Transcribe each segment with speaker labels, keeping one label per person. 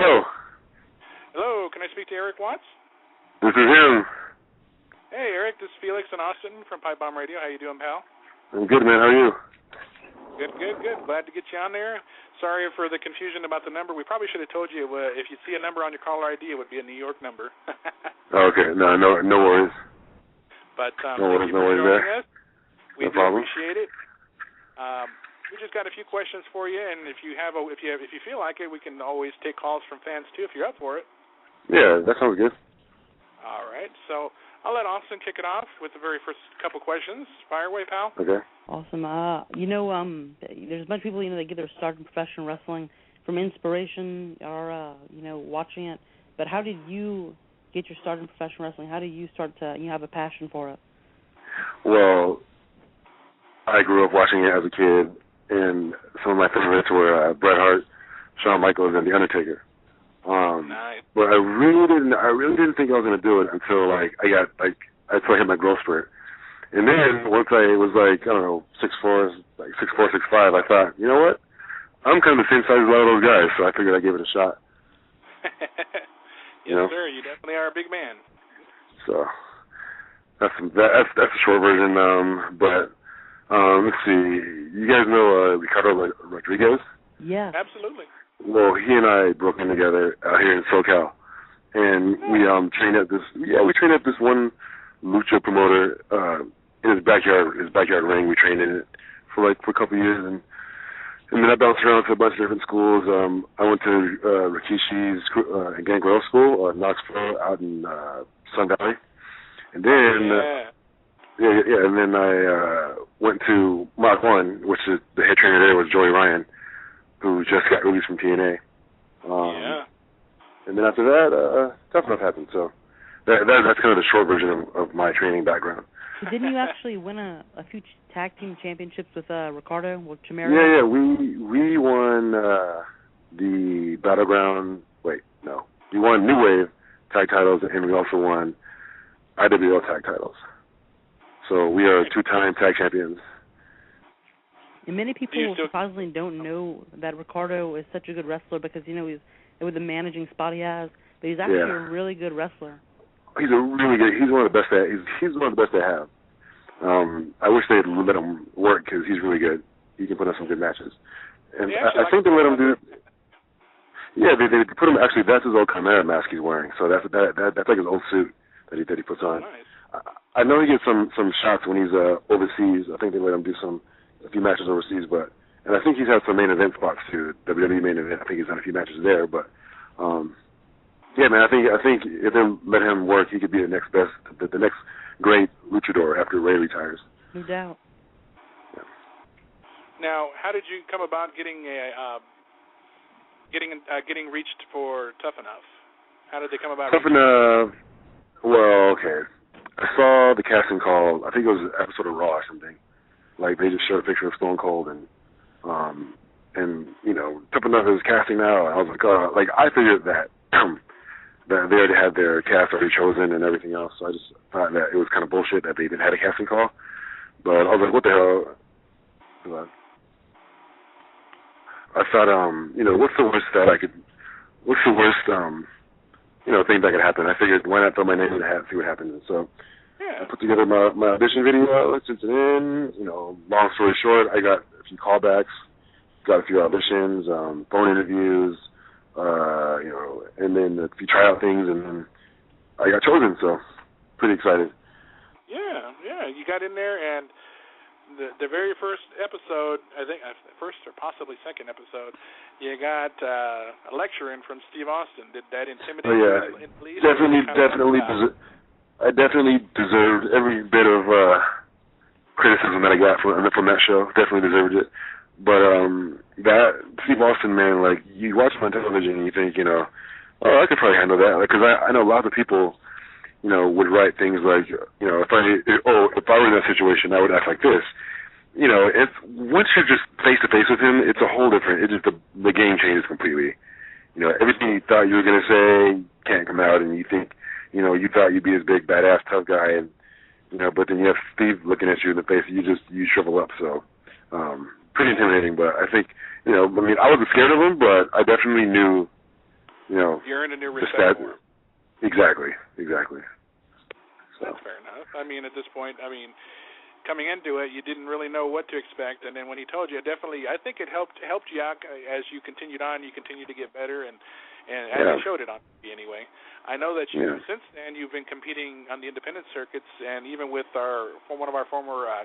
Speaker 1: Hello.
Speaker 2: Hello, can I speak to Eric Watts?
Speaker 1: This is him.
Speaker 2: Hey, Eric, this is Felix in Austin from Pipebomb Radio. How you doing, pal?
Speaker 1: I'm good, man. How are you?
Speaker 2: Good. Glad to get you on there. Sorry for the confusion about the number. We probably should have told you if you see a number on your caller ID, it would be a New York number.
Speaker 1: Okay. No worries.
Speaker 2: But
Speaker 1: no
Speaker 2: thank you for joining us. We do
Speaker 1: problem.
Speaker 2: appreciate it. We just got a few questions for you, and if you feel like it, we can always take calls from fans too if you're up for it.
Speaker 1: Yeah, that sounds good.
Speaker 2: All right, so I'll let Austin kick it off with the very first couple questions. Fire away, pal.
Speaker 1: Okay.
Speaker 3: Awesome. There's a bunch of people, they get their start in professional wrestling from inspiration or, watching it. But how did you get your start in professional wrestling? How did you start to have a passion for it?
Speaker 1: Well, I grew up watching it as a kid, and some of my favorites were Bret Hart, Shawn Michaels, and The Undertaker.
Speaker 2: Nice.
Speaker 1: But I really didn't think I was gonna do it until I hit my growth spurt. And then once I was 6'4", 6'5", I thought, you know what? I'm kind of the same size as a lot of those guys, so I figured I'd give it a shot.
Speaker 2: Yes, sir. You definitely are a big man.
Speaker 1: So that's the short version. But let's see. You guys know Ricardo Rodriguez?
Speaker 3: Yeah.
Speaker 2: Absolutely.
Speaker 1: Well, he and I broke in together out here in SoCal, and we trained at this one lucha promoter in his backyard ring. We trained in it for a couple of years, and then I bounced around to a bunch of different schools. I went to Rikishi's Gangrel School, Knoxville, out in Sun Valley, and then and then I went to Mach 1, which is the head trainer there was Joey Ryan, who just got released from TNA. And then after that, Tough Enough happened. So that's kind of the short version of my training background.
Speaker 3: So didn't you actually win a few tag team championships with Ricardo, with Chimera?
Speaker 1: Yeah, we won the Battleground. We won New Wave tag titles, and we also won IWL tag titles. So we are 2-time tag champions.
Speaker 3: And many people surprisingly don't know that Ricardo is such a good wrestler because, he's with the managing spot he has, but he's actually a really good wrestler. He's
Speaker 1: one of the best he's one of the best they have. I wish they'd let him work because he's really good. He can put on some good matches. And I think they let him do. Yeah, they put him. Actually, that's his old Chimera mask he's wearing. So that's like his old suit that he puts on.
Speaker 2: Nice.
Speaker 1: I know he gets some shots when he's overseas. I think they let him do a few matches overseas, and I think he's had some main event spots too. WWE main event. I think he's done a few matches there, but yeah, man. I think if they let him work, he could be the next great luchador after Ray retires.
Speaker 3: No doubt.
Speaker 1: Yeah.
Speaker 2: Now, how did you come about getting reached for Tough Enough? How did they come about?
Speaker 1: Tough Enough. Well, okay. I saw the casting call. I think it was an episode of Raw or something. They just showed a picture of Stone Cold and Tough Enough is casting now. I was like, I figured that that they already had their cast already chosen and everything else. So I just thought that it was kind of bullshit that they didn't have a casting call. But I was like, what the hell? I thought, what's the worst thing that could happen? I figured, why not throw my name in the hat and see what happens? And so I put together my audition video, sent it in. Long story short, I got a few callbacks, got a few auditions, phone interviews, and then a few tryout things, and then I got chosen. So pretty excited. Yeah,
Speaker 2: you got in there, and the very first episode, I think, first or possibly second episode, you got a lecture in from Steve Austin. Did that intimidate you?
Speaker 1: Definitely. I definitely deserved every bit of criticism that I got from that show. Definitely deserved it. But that Steve Austin, man, you watch him on television and you think, I could probably handle that. Because I know a lot of people, would write things like, if I were in that situation, I would act like this. It's once you're just face to face with him, it's a whole different. It just the game changes completely. Everything you thought you were gonna say can't come out, and you think, you thought you'd be this big badass tough guy, and but then you have Steve looking at you in the face, and you shrivel up. So pretty intimidating. But I think I wasn't scared of him, but I definitely knew
Speaker 2: you earn a new respect for him.
Speaker 1: Exactly. So.
Speaker 2: That's fair enough. I mean, at this point, coming into it, you didn't really know what to expect, and then when he told you, I think it helped you out as you continued on. You continued to get better, and as you showed it on TV anyway. I know that since then you've been competing on the independent circuits, and even with one of our former our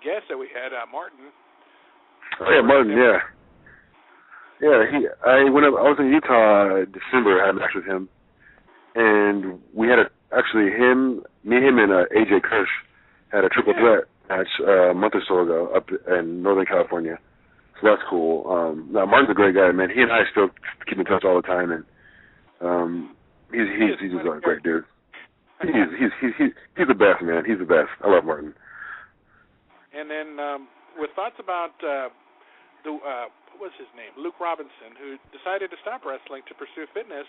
Speaker 2: guests that we had, Martin.
Speaker 1: Oh yeah, Martin. Yeah. I was in Utah December. I had a match with him, and we had me, him, and AJ Kirsch had a triple threat match a month or so ago up in Northern California. So that's cool. Martin's a great guy, man. He and I still keep in touch all the time, and he's just a great dude. He's the best, man. He's the best. I love Martin.
Speaker 2: And then with thoughts about what was his name, Luke Robinson, who decided to stop wrestling to pursue fitness.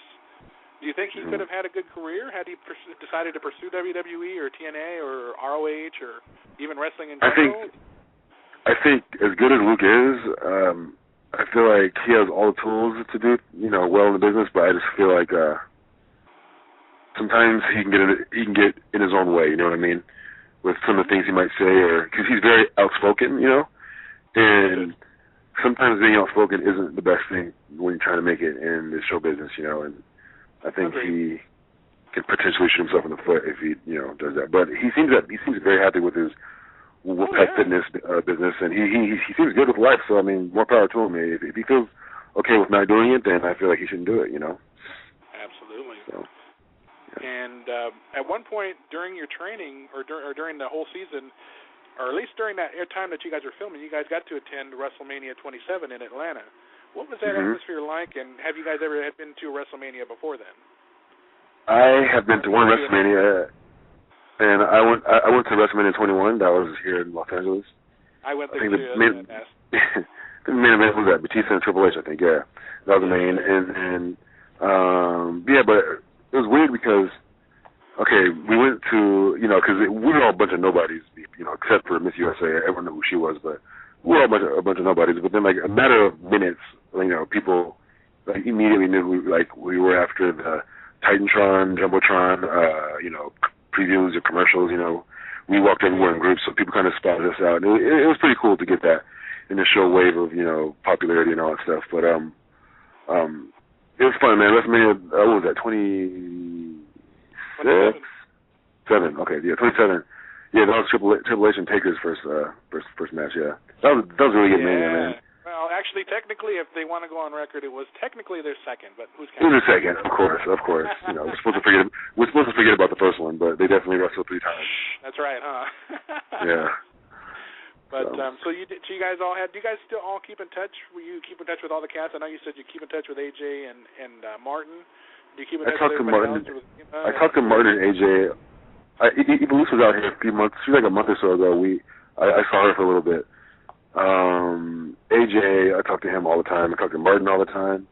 Speaker 2: Do you think he could have had a good career had he decided to pursue WWE or TNA or ROH or even wrestling in general?
Speaker 1: I think as good as Luke is, I feel like he has all the tools to do, well in the business. But I just feel like sometimes he can get in his own way. You know what I mean? With some of the things he might say, or because he's very outspoken, and sometimes being outspoken isn't the best thing when you're trying to make it in the show business, and I think he could potentially shoot himself in the foot if he, does that. But he seems very happy with his fitness business, and he seems good with life. So more power to him. If he feels okay with not doing it, then I feel like he shouldn't do it.
Speaker 2: Absolutely.
Speaker 1: So, yeah.
Speaker 2: And at one point during your training, or during the whole season, or at least during that time that you guys were filming, you guys got to attend WrestleMania 27 in Atlanta. What was that atmosphere like, and have you guys ever been to a WrestleMania before then?
Speaker 1: I have been to one WrestleMania, and I went to WrestleMania 21. That was here in Los Angeles.
Speaker 2: I went there
Speaker 1: too.
Speaker 2: The main
Speaker 1: event was that Batista and Triple H, I think. Yeah, that was the main. And but it was weird because we went to because we were all a bunch of nobodies, except for Miss USA. Everyone knew who she was, but we were all a bunch of nobodies. But then a matter of minutes, people immediately knew who we were after the Titantron, Jumbotron, previews or commercials. We walked everywhere in groups, so people kind of spotted us out. And it was pretty cool to get that initial wave of popularity and all that stuff. But it was fun, man. WrestleMania, what was that? 27. Okay, yeah, 27. Yeah, that was Triple H and Taker's first match. Yeah, that was really good, man.
Speaker 2: Well, actually, technically, if they want to go on record, it was technically their second, but who's counting?
Speaker 1: It was their second, of course. We're supposed to forget about the first one, but they definitely wrestled 3 times.
Speaker 2: That's right, huh?
Speaker 1: Yeah.
Speaker 2: But so you guys all do you guys still all keep in touch? Will you keep in touch with all the cast? I know you said you keep in touch with AJ and Martin. Do you keep in touch with everybody else?
Speaker 1: I talked to Martin and AJ. Eva Luce was out here a few months. She was a month or so ago. I saw her for a little bit. AJ, I talk to him all the time. I talk to Martin all the time.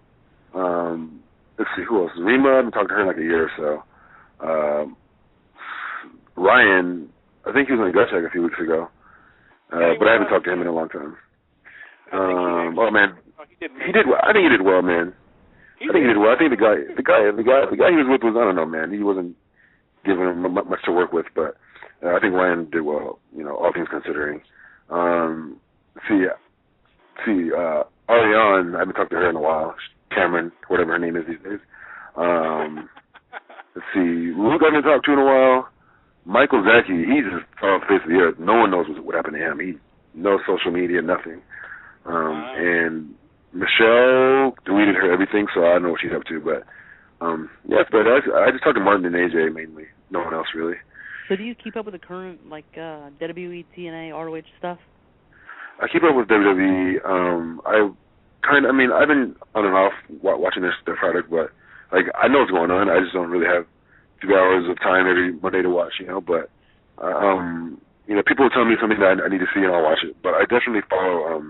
Speaker 1: Let's see, who else? Rima, I talked to her in a year or so. Ryan, I think he was on Gut Check a few weeks ago. But I haven't talked to him in a long time. He did well. I think he did well, man. I think he did well. I think the guy he was with was, I don't know, man. He wasn't giving him much to work with, but I think Ryan did well, all things considering. Ariane, I haven't talked to her in a while. Cameron, whatever her name is these days. Let's see, Luke I haven't talked to in a while. Michael Zaki, he's just off the face of the earth. No one knows what happened to him. No social media, nothing. And Michelle deleted her everything, so I don't know what she's up to. But but I just talk to Martin and AJ mainly. No one else really.
Speaker 3: So do you keep up with the current WWE, TNA, ROH stuff?
Speaker 1: I keep up with WWE. I've been on and off watching their product, but I know what's going on. I just don't really have 2 hours of time every Monday to watch, But people will tell me something that I need to see, and I'll watch it. But I definitely follow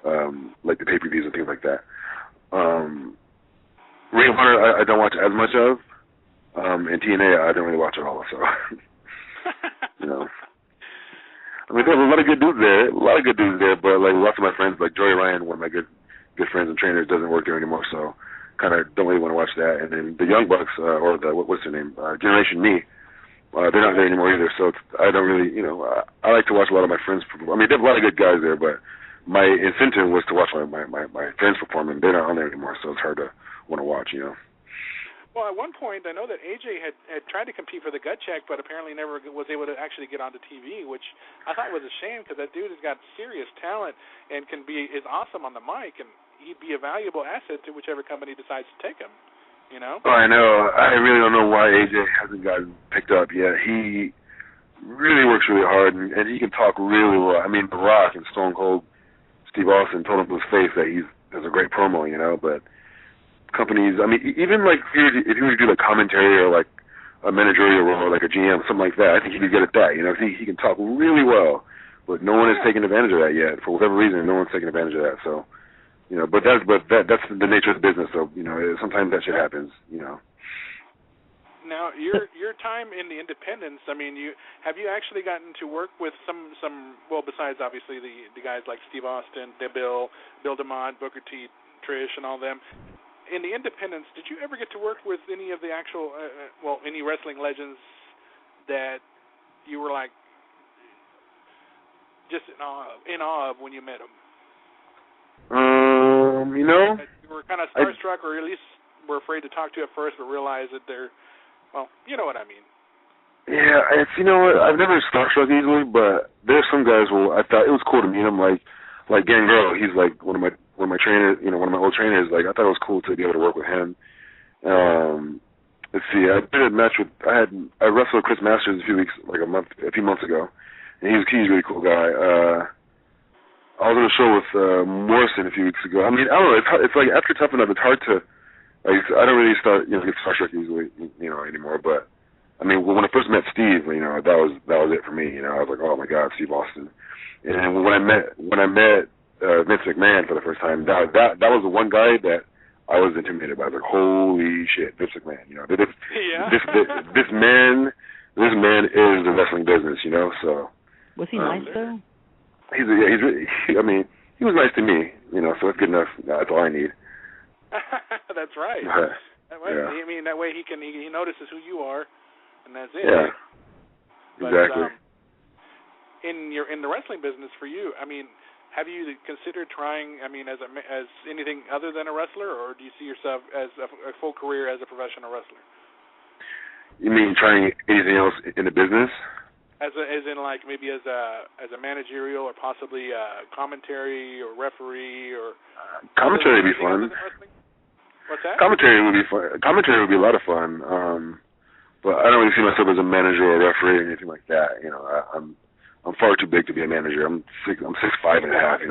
Speaker 1: the pay-per-views and things like that. Ring of Honor I don't watch as much of, and TNA I don't really watch at all. So there's a lot of good dudes there, but lots of my friends, like Joey Ryan, one of my good friends and trainers, doesn't work there anymore. So kind of don't really want to watch that. And then the Young Bucks, or the what's their name, Generation Me, they're not there anymore either. So I don't really, I like to watch a lot of my friends perform. I mean, there's a lot of good guys there, but my incentive was to watch my friends perform, and they're not on there anymore, so it's hard to want to watch,
Speaker 2: Well, at one point, I know that AJ had tried to compete for the gut check, but apparently never was able to actually get onto TV, which I thought was a shame because that dude has got serious talent and is awesome on the mic, and he'd be a valuable asset to whichever company decides to take him.
Speaker 1: Oh, I know. I really don't know why AJ hasn't gotten picked up yet. He really works really hard, and he can talk really well. I mean, The Rock and Stone Cold Steve Austin told him to his face that he has a great promo, but companies, I mean, even like if you were to do like commentary or like a managerial role or like a GM, something like that, I think he could get at that. He can talk really well, but no one has taken advantage of that yet. For whatever reason, no one's taken advantage of that. So, but that's the nature of the business. So, sometimes that shit happens.
Speaker 2: Now, your time in the independents, I mean, have you actually gotten to work with some well, besides obviously the guys like Steve Austin, Bill DeMont, Booker T, Trish, and all them. In the independents, did you ever get to work with any of the actual, any wrestling legends that you were like just in awe of when you met them? You were kind of starstruck, or at least were afraid to talk to at first, but realized that they're, well, you know what I mean.
Speaker 1: Yeah, I've never starstruck easily, but there's some guys where I thought it was cool to meet him, like Gangrel. He's like one of my trainers, one of my old trainers. Like, I thought it was cool to be able to work with him. Let's see, I did a match with, I wrestled Chris Masters a few months ago, and he's a really cool guy. I was on a show with Morrison a few weeks ago. I mean, I don't know, it's like after Tough Enough, it's hard to, like, I don't really get starstruck easily, anymore, but I mean, when I first met Steve, that was it for me. I was like, oh my God, Steve Austin. And when I met Vince McMahon for the first time, that was the one guy that I was intimidated by. I was like, holy shit, Vince McMahon. This man is the wrestling business. So
Speaker 3: was he nice though?
Speaker 1: He was nice to me. So it's good enough. That's all I need.
Speaker 2: That's right.
Speaker 1: Yeah.
Speaker 2: I mean, that way he notices who you are, and that's it.
Speaker 1: Yeah.
Speaker 2: But,
Speaker 1: exactly.
Speaker 2: In the wrestling business, for you, I mean, have you considered trying? I mean, as anything other than a wrestler, or do you see yourself as a full career as a professional wrestler?
Speaker 1: You mean trying anything else in the business?
Speaker 2: As in like maybe as a managerial or possibly commentary or referee or
Speaker 1: commentary would be fun.
Speaker 2: What's that?
Speaker 1: Commentary would be fun. Commentary would be a lot of fun. But I don't really see myself as a manager or a referee or anything like that. I'm far too big to be a manager. I'm 6'5" and a half.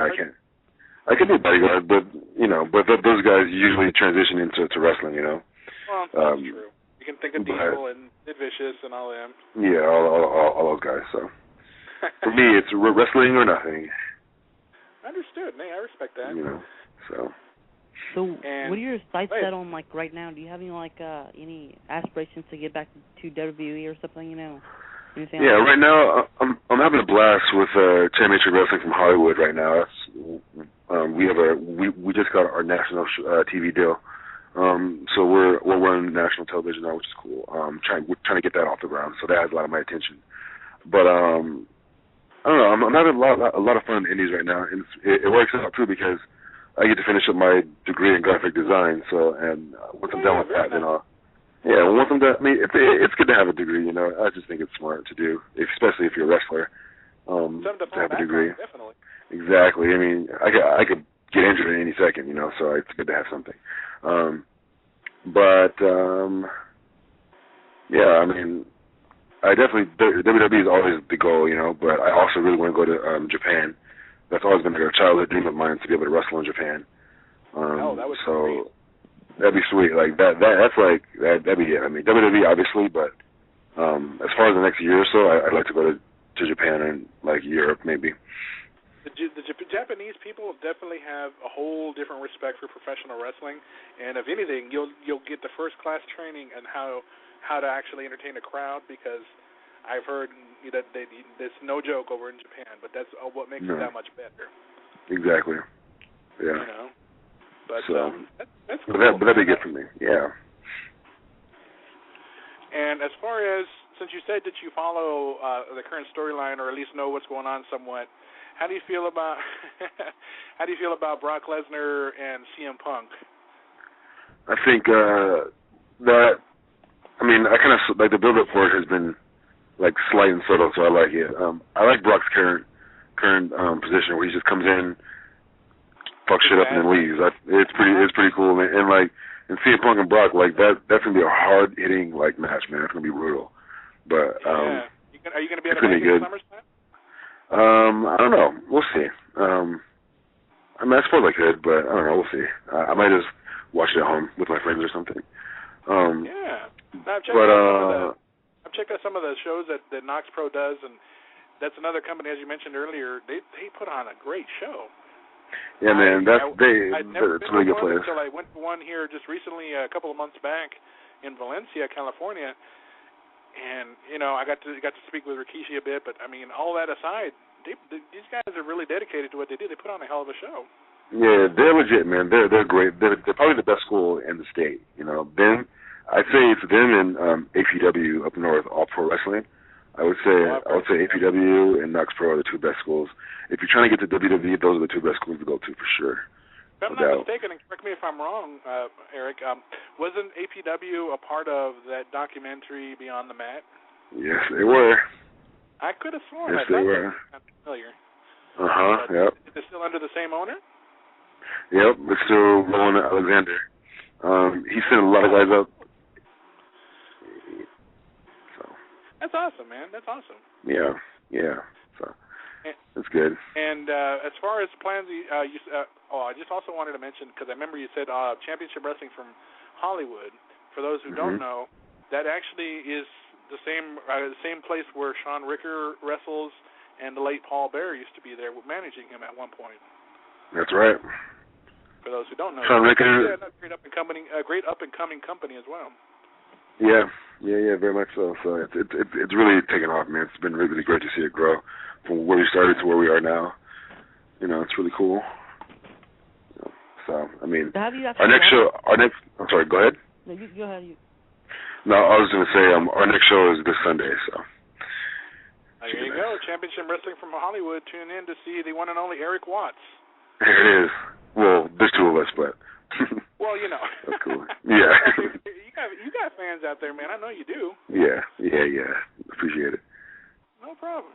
Speaker 1: I can be a bodyguard, but those guys usually transition into wrestling.
Speaker 2: Well, that's true. You can think of Diesel and Sid Vicious and all them.
Speaker 1: Yeah, all those guys. So for me, it's wrestling or nothing.
Speaker 2: Understood. Hey, I respect that.
Speaker 3: So what are your sights set on like right now? Do you have any aspirations to get back to WWE or something? Anything
Speaker 1: yeah, right now I'm having a blast with Championship Wrestling from Hollywood right now. We just got our national TV deal. So we're on national television now, which is cool. We're trying to get that off the ground, so that has a lot of my attention. But I don't know. I'm having a lot of fun in the indies right now, and it works out too because I get to finish up my degree in graphic design. So, and once I'm done with that, then once I'm done, I mean, it's good to have a degree. I just think it's smart to do, especially if you're a wrestler.
Speaker 2: To
Speaker 1: have a degree.
Speaker 2: Definitely.
Speaker 1: Exactly. I mean, I could get injured in any second, so it's good to have something. Yeah, I mean, I definitely, WWE is always the goal, but I also really want to go to Japan. That's always been like a childhood dream of mine to be able to wrestle in Japan.
Speaker 2: That would be sweet.
Speaker 1: That'd be sweet. Like that'd be it. I mean, WWE obviously, but as far as the next year or so, I'd like to go to Japan and like Europe maybe.
Speaker 2: The Japanese people definitely have a whole different respect for professional wrestling, and if anything, you'll get the first class training on how to actually entertain a crowd, because I've heard that there's no joke over in Japan, but that's what makes it that much better.
Speaker 1: Exactly. Yeah.
Speaker 2: But
Speaker 1: so
Speaker 2: that's cool.
Speaker 1: But that'd be good for me. Yeah.
Speaker 2: And as far as, since you said that you follow the current storyline, or at least know what's going on somewhat, how do you feel about Brock Lesnar and CM Punk?
Speaker 1: I think that, I mean, I kind of like the build up for it has been like slight and subtle, so I like it. I like Brock's current position where he just comes in, fucks shit up, and then leaves. It's pretty cool, man. And like, and CM Punk and Brock, like that's gonna be a hard hitting like match, man. It's gonna be brutal. But
Speaker 2: are you gonna be at a
Speaker 1: match
Speaker 2: at SummerSlam?
Speaker 1: I don't know. We'll see. I mean, I suppose I could, but I don't know. We'll see. I might just watch it at home with my friends or something.
Speaker 2: No, I've checked out some of the shows that Knox Pro does, and that's another company, as you mentioned earlier. They put on a great show.
Speaker 1: Yeah, man,
Speaker 2: I'd never been
Speaker 1: it's a really
Speaker 2: to
Speaker 1: good
Speaker 2: one
Speaker 1: place.
Speaker 2: until I went to one here just recently, a couple of months back, in Valencia, California, and I got to speak with Rikishi a bit. But I mean, all that aside, these guys are really dedicated to what they do. They put on a hell of a show.
Speaker 1: Yeah, they're legit, man. They're great. They're probably the best school in the state. Then I'd say it's them and APW up north, All Pro Wrestling. I would say APW and Knox Pro are the two best schools. If you're trying to get to WWE, those are the two best schools to go to for sure.
Speaker 2: If I'm not mistaken, and correct me if I'm wrong, Eric, wasn't APW a part of that documentary Beyond the Mat?
Speaker 1: Yes, they were.
Speaker 2: I could have sworn.
Speaker 1: Yes, they were.
Speaker 2: I'm familiar.
Speaker 1: Yep.
Speaker 2: Is it still under the same owner?
Speaker 1: Yep, it's still Rowan Alexander. He sent a lot of guys up. So.
Speaker 2: That's awesome, man. That's awesome.
Speaker 1: Yeah. So that's good.
Speaker 2: And as far as plans, I just also wanted to mention, because I remember you said Championship Wrestling from Hollywood. For those who don't know, that actually is the same place where Sean Ricker wrestles, and the late Paul Bear used to be there, managing him at one point.
Speaker 1: That's right.
Speaker 2: For those who don't know,
Speaker 1: Sean Ricker,
Speaker 2: a great up and coming company as well.
Speaker 1: Yeah, very much so. So it's really taken off, man. It's been really, really great to see it grow from where we started to where we are now. It's really cool. So I mean, I'm sorry. Go ahead.
Speaker 3: No, you go ahead.
Speaker 1: No, I was going to say our next show is this Sunday. So.
Speaker 2: There you go. Championship Wrestling from Hollywood. Tune in to see the one and only Eric Watts.
Speaker 1: There it is. Well, there's two of us, but.
Speaker 2: Well,
Speaker 1: That's cool. Yeah.
Speaker 2: you got fans out there, man. I know you do.
Speaker 1: Yeah. Appreciate it.
Speaker 2: No problem.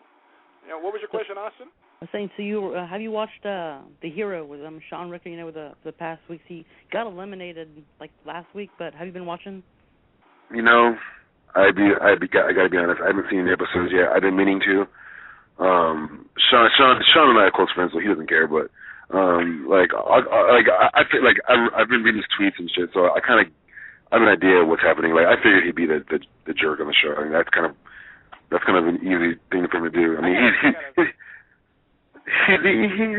Speaker 2: What was your question, Austin?
Speaker 3: I was saying, so have you watched The Hero with Sean Ricker? With the past weeks, he got eliminated like last week, but have you been watching?
Speaker 1: I gotta be honest. I haven't seen the episodes yet. I've been meaning to. Sean and I are close friends, so he doesn't care. But I feel like I've been reading his tweets and shit, so I kind of have an idea of what's happening. Like I figured he'd be the jerk on the show. I mean, that's kind of an easy thing for him to do. I mean,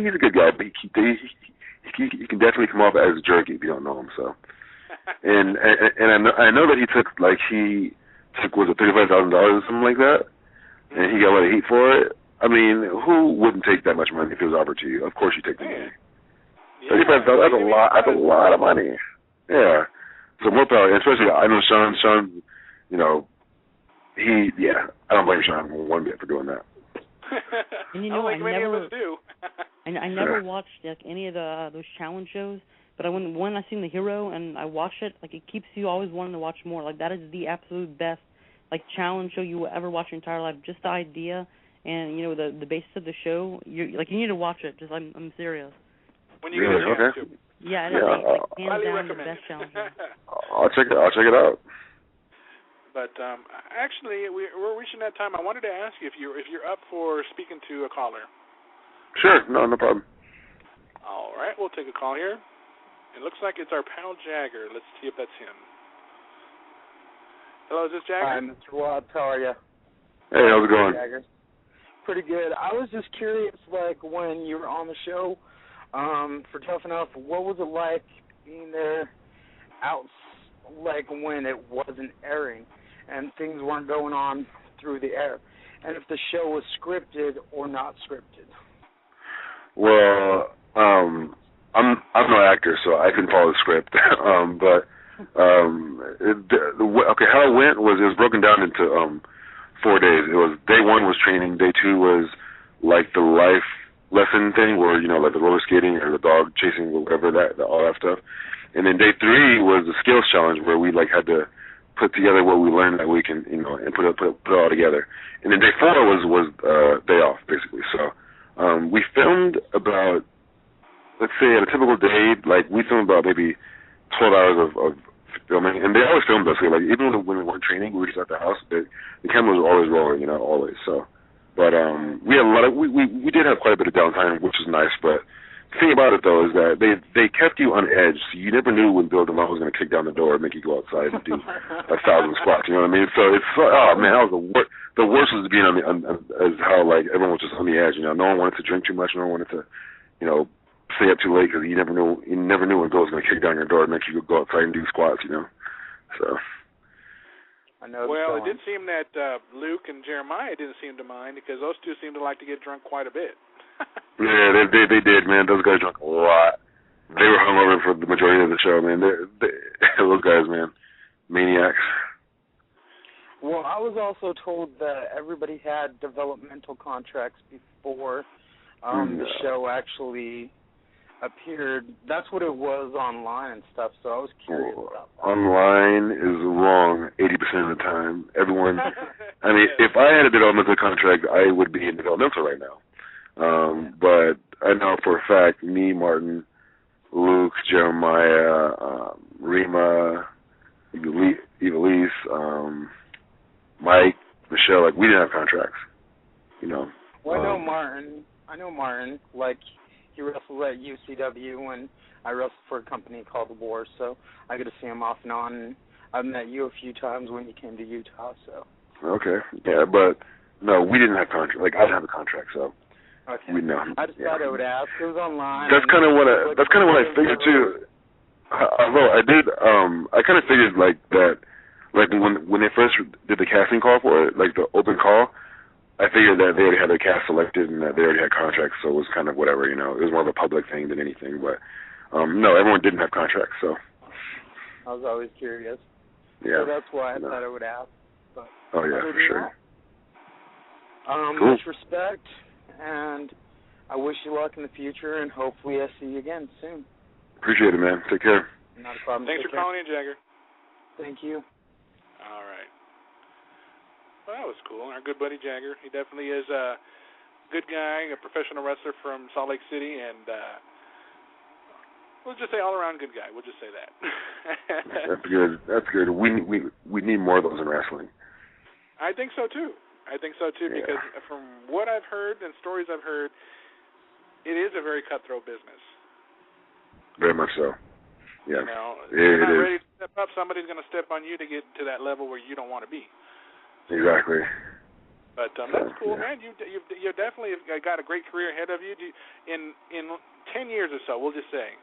Speaker 1: he's a good guy, but he can definitely come off as a jerk if you don't know him. So, and I know that he took was it $35,000 or something like that, and he got a lot of heat for it. I mean, who wouldn't take that much money if it was offered to you? Of course you take the money. $35,000, that's a lot. That's a lot of money. Yeah. So more power. Especially, I know Sean. I don't blame Sean one bit for doing that.
Speaker 3: And
Speaker 2: I don't think many of us do.
Speaker 3: I never watched any of those challenge shows, but when I seen The Hero and I watched it, it keeps you always wanting to watch more. That is the absolute best challenge show you will ever watch your entire life. Just the idea and the basis of the show, you need to watch it. Just I'm serious.
Speaker 2: When you get a chance to.
Speaker 3: Yeah, hands
Speaker 2: highly
Speaker 3: down
Speaker 2: recommend
Speaker 3: the best challenge.
Speaker 1: I'll check it out.
Speaker 2: But actually, we're reaching that time. I wanted to ask you if you're up for speaking to a caller.
Speaker 1: Sure, no problem.
Speaker 2: All right, we'll take a call here. It looks like it's our pal Jagger. Let's see if that's him. Hello, is this Jagger?
Speaker 4: Hi, Mr. Watts. How are you?
Speaker 1: Hey, how's it going?
Speaker 4: Jagger. Pretty good. I was just curious, when you were on the show for Tough Enough, what was it like being there when it wasn't airing and things weren't going on through the air, and if the show was scripted or not scripted?
Speaker 1: Well, I'm no actor, so I couldn't follow the script. Okay, how it went was it was broken down into 4 days. It was day 1 was training, day 2 was like the life lesson thing, where like the roller skating or the dog chasing, whatever all that stuff. And then day 3 was the skills challenge, where we like had to put together what we learned that week and put it all together. And then day 4 was day off basically. So we filmed about, let's say at a typical day, like we filmed about maybe 12 hours of filming, and they always filmed us. Like even when we weren't training, we were just at the house. The camera was always rolling, always. So, but we had a lot of we did have quite a bit of downtime, which was nice. But the thing about it though is that they kept you on edge, so you never knew when Bill DeMont was going to kick down the door and make you go outside and do 1,000 squats. You know what I mean? So it's that was the worst. The worst was being as how like everyone was just on the edge. No one wanted to drink too much. No one wanted to, stay up too late, because you never knew when Bill was going to kick down your door and make you go outside and do squats. So.
Speaker 4: I know.
Speaker 2: Well, it did seem that Luke and Jeremiah didn't seem to mind, because those two seemed to like to get drunk quite a bit.
Speaker 1: Yeah, they did, man. Those guys drank a lot. They were hungover for the majority of the show, man. Those guys, man, maniacs.
Speaker 4: Well, I was also told that everybody had developmental contracts before the show actually appeared. That's what it was online and stuff, so I was curious about that. Online
Speaker 1: is wrong 80% of the time. Everyone, I mean, if I had a developmental contract, I would be in developmental right now. But I know for a fact, me, Martin, Luke, Jeremiah, Rima, Evilise, Mike, Michelle, like, we didn't have contracts,
Speaker 4: Well, I know Martin, like, he wrestled at UCW, and I wrestled for a company called The War, so I get to see him off and on, and I've met you a few times when you came to Utah, so.
Speaker 1: Okay, yeah, but, no, we didn't have contract. Like, I didn't have a contract, so.
Speaker 4: Okay.
Speaker 1: We know.
Speaker 4: I just thought I would ask. It was online.
Speaker 1: That's kind of what I figured too. Although I did, I kind of figured like that, like when they first did the casting call for it, like the open call, I figured that they already had their cast selected and that they already had contracts, so it was kind of whatever, It was more of a public thing than anything. But no, everyone didn't have contracts, so.
Speaker 4: I was always curious.
Speaker 1: Yeah.
Speaker 4: So that's why I thought I would ask. But
Speaker 1: oh yeah, for sure.
Speaker 4: Cool. Much respect. And I wish you luck in the future, and hopefully I see you again soon.
Speaker 1: Appreciate it, man. Take care.
Speaker 4: Not a problem.
Speaker 2: Thanks for calling in, Jagger.
Speaker 4: Thank you.
Speaker 2: All right. Well, that was cool. Our good buddy Jagger. He definitely is a good guy, a professional wrestler from Salt Lake City, and we'll just say all-around good guy. We'll just say that.
Speaker 1: That's good. That's good. We need more of those in wrestling.
Speaker 2: I think so, too. Because from what I've heard and stories I've heard, it is a very cutthroat business.
Speaker 1: Very much so. Yeah.
Speaker 2: If you're not ready to step up, somebody's going to step on you to get to that level where you don't want to be.
Speaker 1: Exactly.
Speaker 2: But that's cool, man. You definitely got a great career ahead of you. In 10 years or so, we'll just say,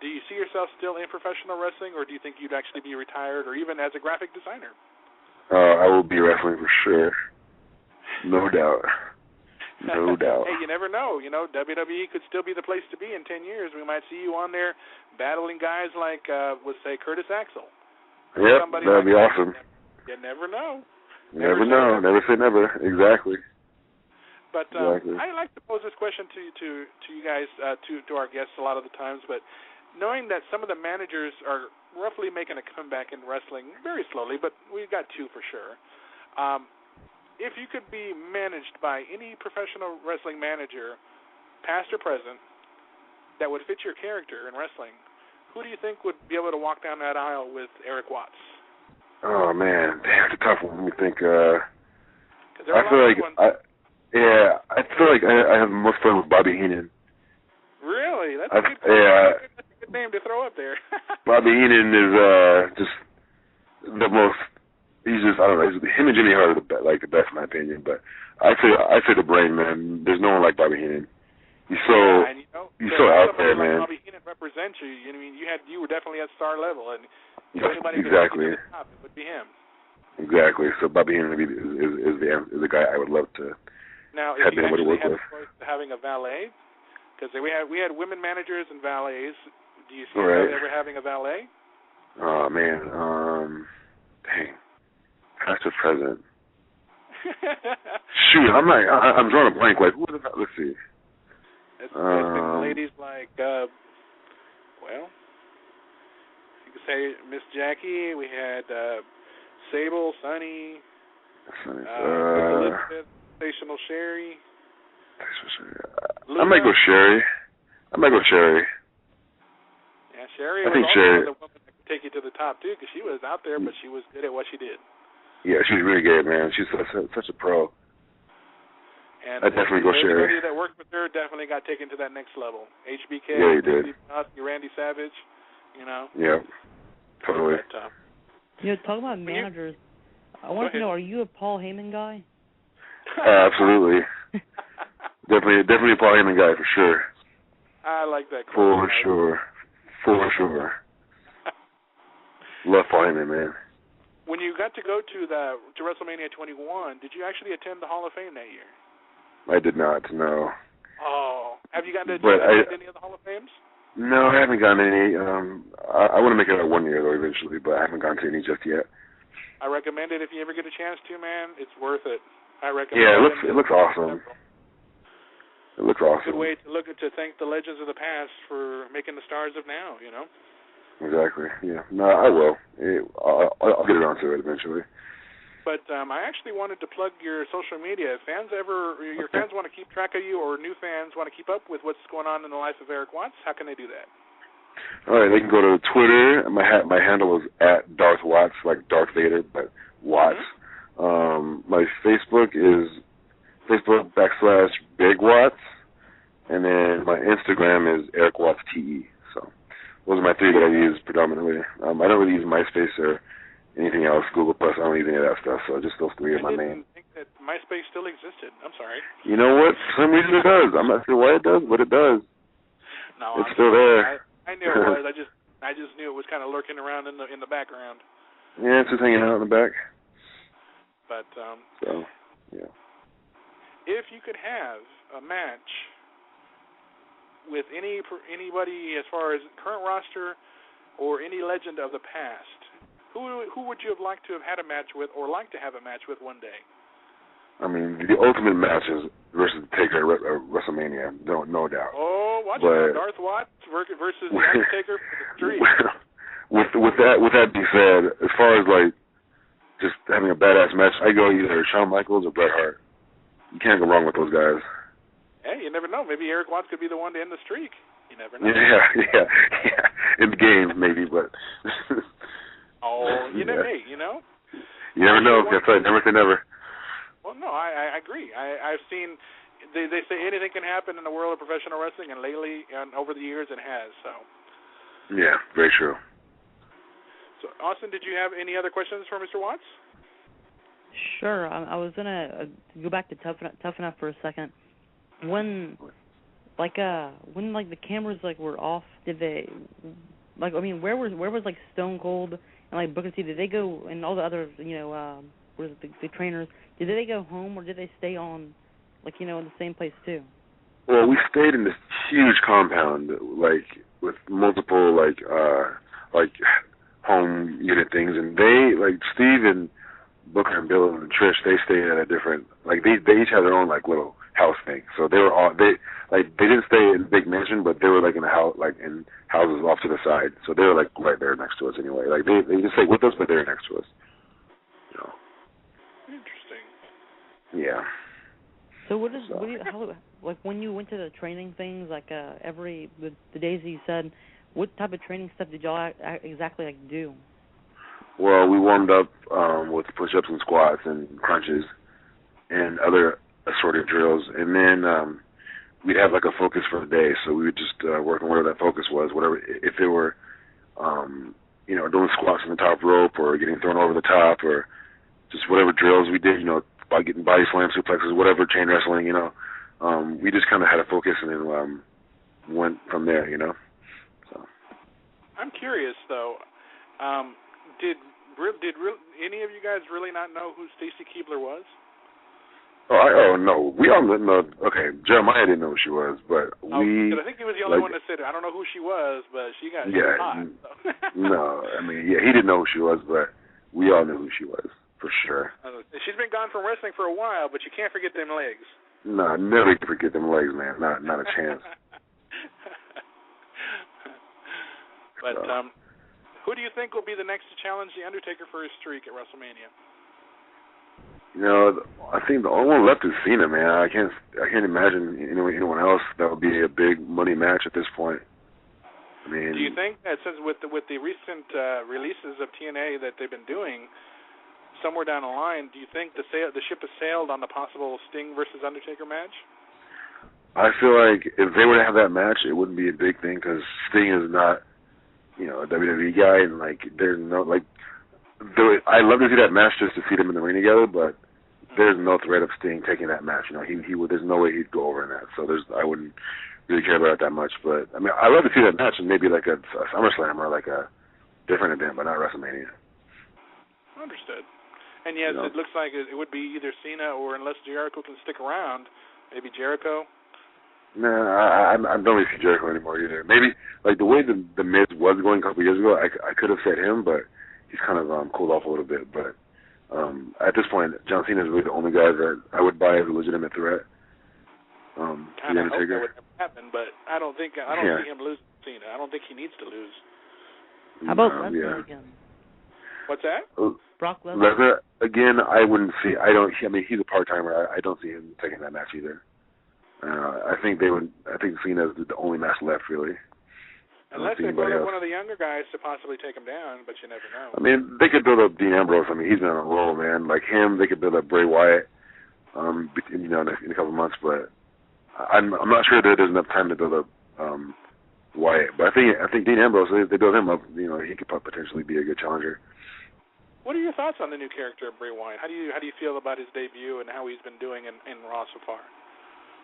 Speaker 2: do you see yourself still in professional wrestling, or do you think you'd actually be retired, or even as a graphic designer?
Speaker 1: I will be wrestling for sure. No doubt. No doubt.
Speaker 2: Hey, you never know. WWE could still be the place to be in 10 years. We might see you on there battling guys like, let's say, Curtis Axel.
Speaker 1: Yep, that'd be awesome.
Speaker 2: You never know.
Speaker 1: Never know. Never say never. Exactly.
Speaker 2: But I like to pose this question to you guys, to our guests a lot of the times, but knowing that some of the managers are roughly making a comeback in wrestling very slowly, but we've got two for sure. If you could be managed by any professional wrestling manager, past or present, that would fit your character in wrestling, who do you think would be able to walk down that aisle with Eric Watts?
Speaker 1: Oh, man. Damn, it's a tough one. Let me think.
Speaker 2: I feel like
Speaker 1: I have the most fun with Bobby Heenan.
Speaker 2: Really? That's a good name to throw up there.
Speaker 1: Bobby Heenan is just the most. He's just, I don't know. Him and Jimmy Hart are the best in my opinion. But I say the brain, man. There's no one like Bobby Heenan. He's so out there, man.
Speaker 2: Bobby Heenan represents you. I mean, you were definitely at star level, and
Speaker 1: exactly.
Speaker 2: It would be him.
Speaker 1: Exactly. So Bobby Heenan is the guy I would love to
Speaker 2: now,
Speaker 1: have been able to work with.
Speaker 2: Having a valet, Because we had women managers and valets. Do you see
Speaker 1: Right.
Speaker 2: yourself ever having a valet?
Speaker 1: Oh man, dang, past or present? Shoot, I'm drawing a blank. Like, what? Let's see.
Speaker 2: It's been ladies like, well, you could say Miss Jackie. We had Sable, Sunny, Elizabeth, Sensational Sherry.
Speaker 1: I might go Sherry.
Speaker 2: Yeah, Sherry
Speaker 1: I
Speaker 2: was
Speaker 1: think
Speaker 2: also
Speaker 1: Sherry.
Speaker 2: the woman that could take you to the top too, because she was out there, but she was good at what she did.
Speaker 1: Yeah, she's really good, man. She's such a pro.
Speaker 2: And
Speaker 1: I'd definitely go Sherry.
Speaker 2: Everybody that worked with her definitely got taken to that next level. HBK,
Speaker 1: Yeah, he did.
Speaker 2: Randy Savage, you know.
Speaker 1: Yeah, totally.
Speaker 2: But,
Speaker 3: talk about managers. I want to know, are you a Paul Heyman guy?
Speaker 1: Absolutely. Definitely a Paul Heyman guy for sure.
Speaker 2: I like that.
Speaker 1: For sure. Love Paul Heyman, man.
Speaker 2: When you got to go to WrestleMania 21, did you actually attend the Hall of Fame that year?
Speaker 1: I did not, no.
Speaker 2: Oh, have you gotten to attend any of the Hall of Fames?
Speaker 1: No, I haven't gone to any. I want to make it out 1 year though eventually, but I haven't gone to any just yet.
Speaker 2: I recommend it if you ever get a chance to, man. It's worth it. I recommend.
Speaker 1: Yeah, it looks awesome. It looks awesome.
Speaker 2: Good way to thank the legends of the past for making the stars of now. You know.
Speaker 1: Exactly. Yeah. No, I will. I'll get around to it eventually.
Speaker 2: But I actually wanted to plug your social media. If your fans want to keep track of you, or new fans want to keep up with what's going on in the life of Eric Watts, how can they do that?
Speaker 1: All right, they can go to Twitter. My handle is @DarthWatts, like Darth Vader, but Watts.
Speaker 2: Mm-hmm.
Speaker 1: My Facebook is Facebook.com/BigWatts, and then my Instagram is Eric Watts TE. So those are my three that I use predominantly. I don't really use MySpace or anything else, Google Plus. I don't use any of that stuff. So just those three are my main.
Speaker 2: I didn't think that MySpace still existed. I'm sorry.
Speaker 1: You know what? For some reason it does. I'm not sure why it does, but it does.
Speaker 2: No,
Speaker 1: it's still there.
Speaker 2: I knew it was. I just knew it was kind of lurking around in the background.
Speaker 1: Yeah, it's just hanging out in the back.
Speaker 2: But
Speaker 1: so yeah.
Speaker 2: If you could have a match with anybody as far as current roster or any legend of the past, who would you have liked to have had a match with, or like to have a match with one day? I
Speaker 1: mean, the ultimate match is versus Taker at WrestleMania, no doubt.
Speaker 2: Oh, watch it, Darth Watts versus the Undertaker for the street.
Speaker 1: With that being said, as far as like just having a badass match, I go either Shawn Michaels or Bret Hart. You can't go wrong with those guys.
Speaker 2: Hey, you never know. Maybe Eric Watts could be the one to end the streak. You never know.
Speaker 1: Yeah. In the game, maybe, but.
Speaker 2: Oh, you never know.
Speaker 1: You never know. That's right. Never say never.
Speaker 2: Well, no, I agree. I've seen they say anything can happen in the world of professional wrestling, and lately and over the years it has. So.
Speaker 1: Yeah, very true.
Speaker 3: So,
Speaker 2: Austin, did you have any other questions for Mr. Watts?
Speaker 3: Sure. I was gonna go back to Tough Enough for a second. When the cameras were off, did they where was like Stone Cold and like Booker T? Did they go, and all the other the trainers? Did they go home, or did they stay on in the same place too?
Speaker 1: Well, we stayed in this huge compound, with multiple home unit things, and they Steve and Booker and Bill and Trish, they stayed at a different they each had their own little house thing. So they were all they didn't stay in a big mansion, but they were in a house in houses off to the side. So they were right there next to us anyway. They didn't stay with us, but they were next to us.
Speaker 2: Interesting.
Speaker 1: Yeah.
Speaker 3: So when you went to the training things the days that you said, what type of training stuff did y'all exactly do?
Speaker 1: Well, we warmed up with push-ups and squats and crunches and other assorted drills, and then we'd have a focus for the day. So we would just work on whatever that focus was, whatever, if they were, doing squats on the top rope or getting thrown over the top, or just whatever drills we did, by getting body slam suplexes, whatever, chain wrestling, we just kind of had a focus and then went from there, So.
Speaker 2: I'm curious though. Did any of you guys really not know who Stacy Keibler was?
Speaker 1: Oh no, we all know. Okay, Jeremiah didn't know who she was, but we.
Speaker 2: I think he was the only one that said it. I don't know who she was, but she was hot. So.
Speaker 1: No, I mean, yeah, he didn't know who she was, but we all knew who she was for sure.
Speaker 2: She's been gone from wrestling for a while, but you can't forget them legs.
Speaker 1: No, never can forget them legs, man. Not a chance.
Speaker 2: But who do you think will be the next to challenge The Undertaker for his streak at WrestleMania?
Speaker 1: You know, I think the only one left is Cena, man. I can't imagine anyone else that would be a big money match at this point. I mean,
Speaker 2: do you think that since with the recent releases of TNA that they've been doing, somewhere down the line, do you think the ship has sailed on the possible Sting versus Undertaker match?
Speaker 1: I feel like if they were to have that match, it wouldn't be a big thing because Sting is not, a WWE guy, and there's no I'd love to see that match just to see them in the ring together, but there's no threat of Sting taking that match. He would. There's no way he'd go over in that. So I wouldn't really care about it that much. But I mean, I'd love to see that match in maybe like a SummerSlam or like a different event, but not WrestleMania.
Speaker 2: Understood. And yes, it looks like it would be either Cena or, unless Jericho can stick around, maybe Jericho.
Speaker 1: No, I don't really see Jericho anymore either. Maybe the way the Miz was going a couple of years ago, I could have said him, but he's kind of cooled off a little bit. But at this point, John Cena is really the only guy that I would buy as a legitimate threat. The Undertaker.
Speaker 2: Hope that would happen, but I don't see him losing Cena. I don't think he needs to lose.
Speaker 3: How about Lesnar again?
Speaker 2: What's that?
Speaker 3: Brock Lesnar.
Speaker 1: Lesnar again. I wouldn't see. I mean, he's a part timer. I don't see him taking that match either. I think they would. I think Cena's the only match left, really.
Speaker 2: Unless they brought up one of the younger guys to possibly take him down, but you never know.
Speaker 1: I mean, they could build up Dean Ambrose. I mean, he's been on a roll, man. Like him, they could build up Bray Wyatt, in a couple of months. But I'm not sure that there's enough time to build up Wyatt. But I think Dean Ambrose, they build him up. He could potentially be a good challenger.
Speaker 2: What are your thoughts on the new character of Bray Wyatt? How do you feel about his debut and how he's been doing in Raw so far?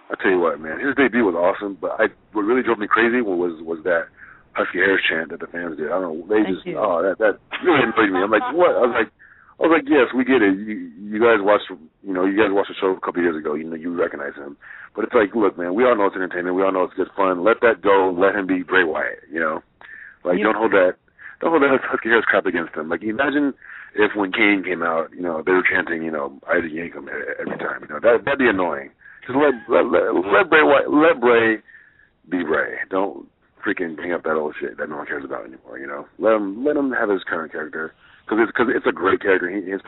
Speaker 1: I tell you what, man, his debut was awesome. But what really drove me crazy was that Husky Harris chant that the fans did. I don't know. They just that really annoyed me. I'm like, what? I was like, yes, we get it. You guys watched the show a couple of years ago. You recognize him. But it's like, look, man, we all know it's entertainment. We all know it's good fun. Let that go. Let him be Bray Wyatt. Don't hold that Husky Harris crap against him. Like, imagine if when Kane came out, they were chanting, Isaac Yankum every time. That'd be annoying. Just let Bray be Bray. Don't freaking bring up that old shit that no one cares about anymore. Let him have his current character because it's a great character. His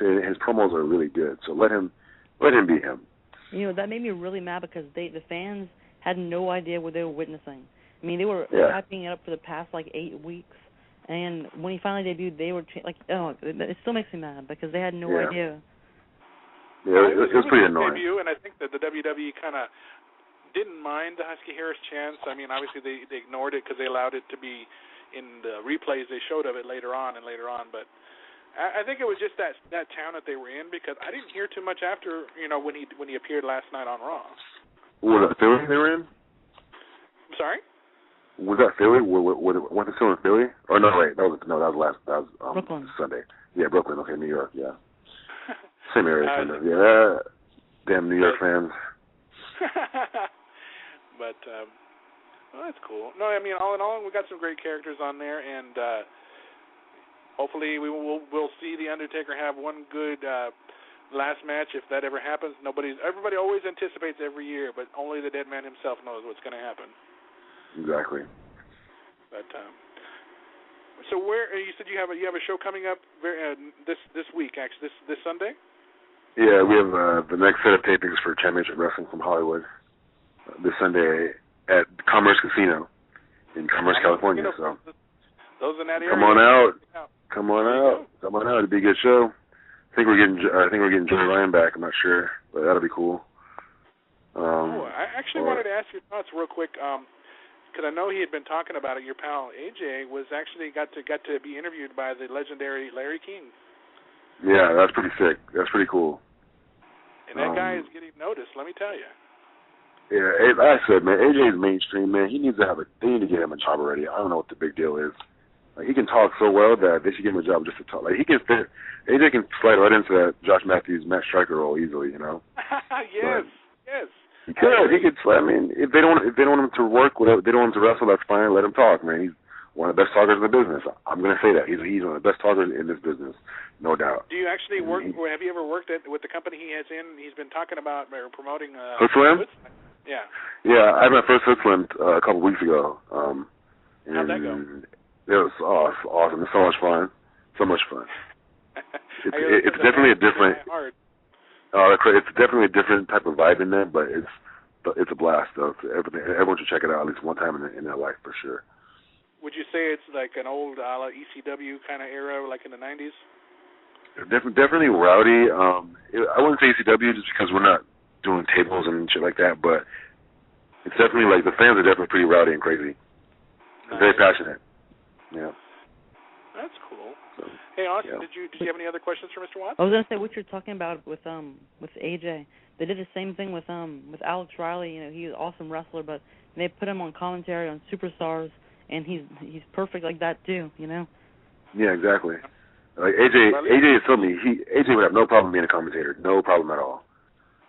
Speaker 1: promos are really good. So let him be him.
Speaker 3: That made me really mad because the fans had no idea what they were witnessing. I mean, they were hyping it up for the past 8 weeks, and when he finally debuted, they were it still makes me mad because they had no idea.
Speaker 1: Yeah, it was pretty annoying.
Speaker 2: Debut, and I think that the WWE kind of didn't mind the Husky Harris chants. I mean, obviously they ignored it because they allowed it to be in the replays they showed of it later on. But I think it was just that town that they were in because I didn't hear too much after when he appeared last night on Raw.
Speaker 1: Was that Philly they were in?
Speaker 2: I'm sorry.
Speaker 1: Was that Philly? Was it still in Philly? Oh no, wait, that was
Speaker 3: Brooklyn.
Speaker 1: Sunday. Yeah, Brooklyn. Okay, New York. Yeah. Same area, kind of. Yeah, damn New York fans.
Speaker 2: But that's cool. No, I mean, all in all, we got some great characters on there, and hopefully we'll see the Undertaker have one good last match if that ever happens. Everybody always anticipates every year, but only the dead man himself knows what's going to happen.
Speaker 1: Exactly.
Speaker 2: But so where you said you have a show coming up this week, actually this Sunday?
Speaker 1: Yeah, we have the next set of tapings for Championship Wrestling from Hollywood this Sunday at Commerce Casino in Commerce, California. So
Speaker 2: those in that area.
Speaker 1: Come on out. It'll be a good show. I think we're getting Joey Ryan back. I'm not sure, but that'll be cool.
Speaker 2: I actually wanted to ask your thoughts real quick, because I know he had been talking about it. Your pal AJ was actually got to be interviewed by the legendary Larry King. Yeah,
Speaker 1: that's pretty sick. That's pretty cool.
Speaker 2: And that guy is getting noticed, let me tell you.
Speaker 1: Yeah, like I said, man, AJ is mainstream, man. They need to get him a job already. I don't know what the big deal is. Like, he can talk so well that they should give him a job just to talk. Like, he can fit. AJ can slide right into that Josh Matthews, Matt Striker role easily, you know.
Speaker 2: Yes.
Speaker 1: He could. He could. I mean, if they don't want him to work, whatever, they don't want him to wrestle, that's fine. Let him talk, man. He's one of the best talkers in the business. I'm going to say that. He's one of the best talkers in this business, no doubt.
Speaker 2: Do you actually work? Have you ever worked with the company he has in? He's been talking about or promoting.
Speaker 1: Hood Slam?
Speaker 2: Yeah.
Speaker 1: Yeah, I had my first Hood Slam a couple weeks ago.
Speaker 2: How'd that go?
Speaker 1: It was awesome. It's so much fun. So much fun. It's definitely a different. It's definitely a different type of vibe in there, but it's a blast though. Everyone should check it out at least one time in their life for sure. Would you say it's like an old a la ECW kind of era, like in the 90s? Definitely rowdy. I wouldn't say ECW just because we're not doing tables and shit like that, but it's definitely like the fans are definitely pretty rowdy and crazy. Nice. Very passionate. Yeah. That's cool. So, hey, Austin, did you have any other questions for Mr. Watts?
Speaker 3: I was gonna say what you're talking about with AJ. They did the same thing with Alex Riley. You know, he's an awesome wrestler, but they put him on commentary on Superstars, and he's perfect like that too. You know.
Speaker 1: Yeah, exactly. Like AJ has told me AJ would have no problem being a commentator, no problem at all.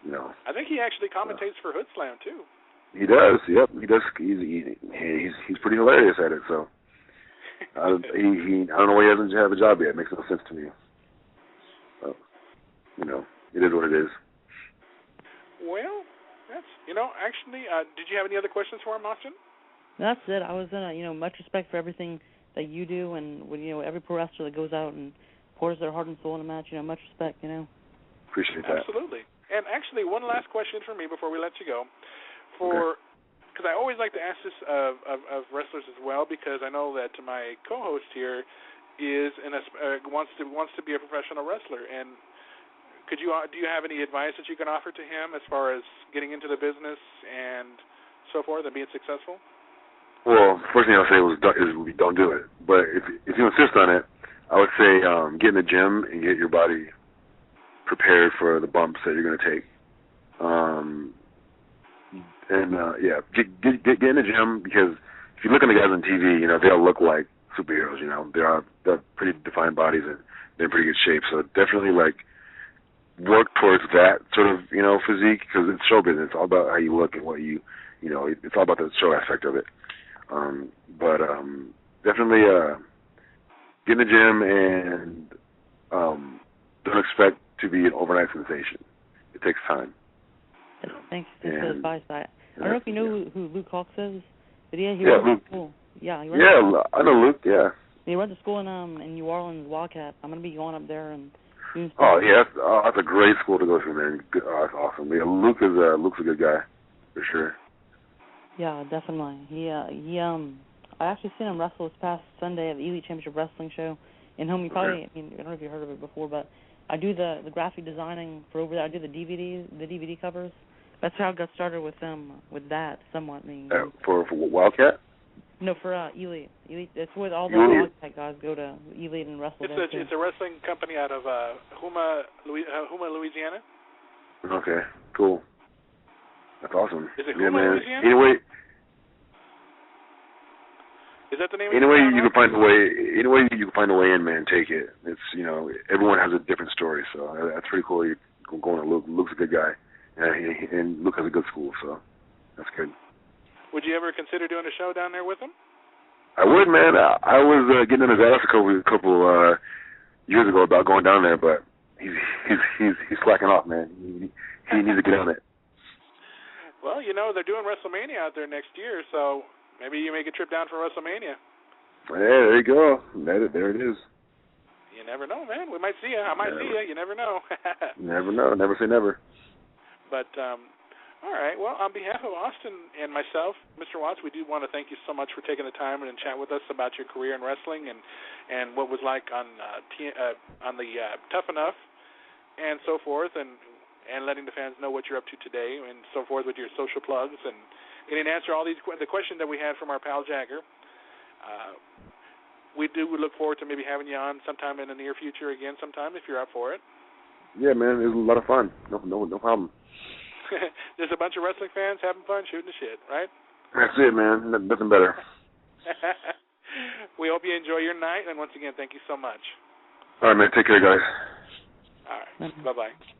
Speaker 1: You know.
Speaker 2: I think he actually commentates for Hood Slam too.
Speaker 1: He does. Yep, he does. He's pretty hilarious at it. So. I don't know why he doesn't have a job yet. It makes no sense to me. So, you know, it is what it is.
Speaker 2: Well, that's, actually, did you have any other questions for him, Austin?
Speaker 3: That's it. I was much respect for everything that you do, and when every pro wrestler that goes out and pours their heart and soul in a match. Much respect.
Speaker 1: Appreciate that.
Speaker 2: Absolutely. And actually, one last question for me before we let you go. Because I always like to ask this of wrestlers as well, because I know that my co-host here wants to be a professional wrestler. And do you have any advice that you can offer to him as far as getting into the business and so forth and being successful?
Speaker 1: Well, first thing I'll say is don't do it. But if you insist on it, I would say get in the gym and get your body prepared for the bumps that you're going to take. Get in the gym, because if you look at the guys on TV, they all look like superheroes. They're pretty defined bodies and they're in pretty good shape. So definitely work towards that sort of physique, because it's show business. It's all about how you look and what it's all about the show aspect of it. Definitely get in the gym and don't expect to be an overnight sensation. It takes time.
Speaker 3: Thanks for the advice. I don't know if you know who Luke Hawks is, but he
Speaker 1: Luke.
Speaker 3: To school. Yeah,
Speaker 1: I know Luke. Yeah.
Speaker 3: He went to school in New Orleans, Wildcat. I'm gonna be going up there and doing stuff.
Speaker 1: Oh yeah, that's a great school to go to, man. Good, that's awesome. Yeah, Luke's a good guy, for sure.
Speaker 3: Yeah, definitely. I actually seen him wrestle this past Sunday at the Elite Championship Wrestling show in home. I don't know if you heard of it before, but I do the graphic designing for over there. I do the DVD covers. That's how I got started with that somewhat.
Speaker 1: For Wildcat?
Speaker 3: No, for Elite. Elite. It's where all the Wildcat guys go to Elite and wrestle.
Speaker 2: It's a wrestling company out of Houma, Louisiana.
Speaker 1: Okay, cool. That's awesome.
Speaker 2: Is it Houma, Louisiana?
Speaker 1: Anyway,
Speaker 2: is that the name?
Speaker 1: Anyway, you can find a way in, man. Take it. It's everyone has a different story, so that's pretty cool. You're going to Luke. Luke's a good guy, and Luke has a good school, so that's good. Would you ever consider doing a show down there with him? I would, man. I was getting in his ass a couple years ago about going down there, but he's slacking off, man. He needs to get on it. Well, they're doing WrestleMania out there next year, so maybe you make a trip down for WrestleMania. Yeah, there you go. There it is. You never know, man. We might see you. I might see you. You never know. Never know. Never say never. But, all right. Well, on behalf of Austin and myself, Mr. Watts, we do want to thank you so much for taking the time and chat with us about your career in wrestling and what was like on the Tough Enough and so forth, and letting the fans know what you're up to today and so forth with your social plugs and getting to answer all the questions that we had from our pal Jagger. We look forward to maybe having you on sometime in the near future again sometime if you're up for it. Yeah, man, it was a lot of fun. No problem. There's a bunch of wrestling fans having fun shooting the shit, right? That's it, man. Nothing better.
Speaker 2: We hope you enjoy your night, and once again, thank you so much.
Speaker 1: All right, man. Take care, guys.
Speaker 2: All right. Bye-bye.